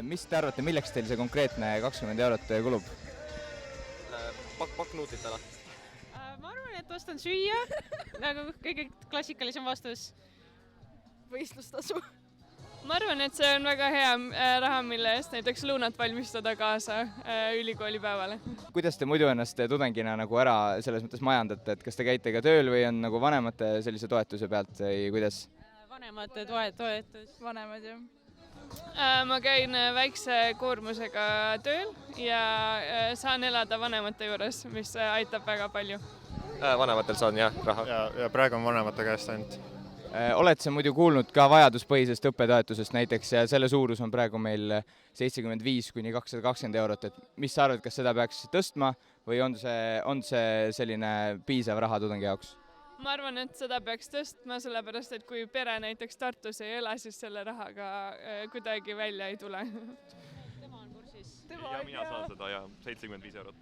Mis te arvate, milleks teil see konkreetne 20 eurot kulub? Pakk nuutlitele. Ma arvan, et ostan süüa, nagu kõige klassikalisem vastus. Võistlustasu. Ma arvan, et see on väga hea raha, mille eest näiteks lõunat valmistada kaasa ülikoolipäevale. Kuidas te muidu ennast tudengina nagu ära selles mõttes majandate, et kas te käite ka tööl või on nagu vanemate sellise toetuse pealt või kuidas? Vanemate toetus. Vanemad, jah. Ma käin väikse koormusega tööl ja saan elada vanemate juures, mis aitab väga palju. Vanematel saan jah raha. Ja praegu on vanemate käest ainult. Oled sa muidu kuulnud ka vajaduspõhisest õppetoetusest näiteks ja selle suurus on praegu meil 75 kuni 220 eurot, et mis sa arvad, kas seda peaks tõstma või on see selline piisav raha tudengi jaoks? Ma arvan, et seda peaks tõstma, sellepärast et kui pere näiteks Tartus ei ela, siis selle rahaga kuidagi välja ei tule. Tema on kursis. Ja mina saan seda ja 75 eurot.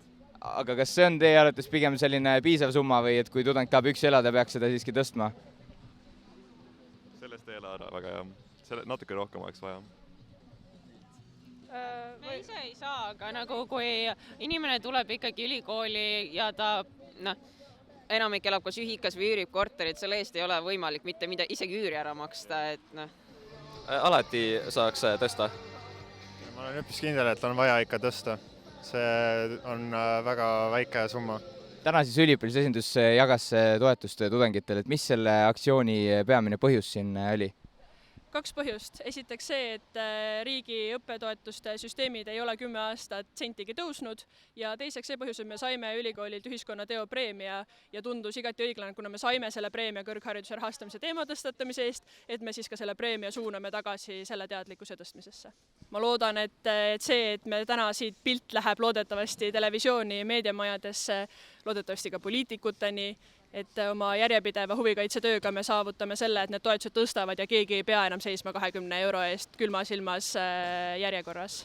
Aga kas see on teie arvates pigem selline piisav summa või et kui tudeng tahab üksi elada, peaks seda siiski tõstma? Sellest ei ela ära väga ja natuke rohkem oleks vaja. Me ise ei saa, aga nagu kui inimene tuleb ikkagi ülikooli ja ta enamik elab kas ühikas või üürib korterit, selle eest ei ole võimalik mitte midagi, isegi üüri ära maksta, et Alati saaks tõsta. Ma olen üpris kindel, et on vaja ikka tõsta. See on väga väike summa. Täna siis üliõpilasesindus jagas toetust tudengitele, et mis selle aktsiooni peamine põhjus siin oli? 2 põhjust. Esiteks see, et riigi õppetoetuste süsteemid ei ole 10 aastat sentigi tõusnud ja teiseks see põhjus, et me saime ülikoolilt ühiskonnateo preemia ja tundus igati õiglane, kuna me saime selle preemia kõrghariduse rahastamise teema tõstatamise eest, et me siis ka selle preemia suuname tagasi selle teadlikkuse tõstmisesse. Ma loodan, et see, et me täna siit pilt läheb loodetavasti televisiooni, meediamajadesse, loodetavasti ka poliitikuteni, et oma järjepideva huvikaitsetööga me saavutame selle, et need toetused tõstavad ja keegi ei pea enam seisma 20 euro eest külmas ilmas järjekorras.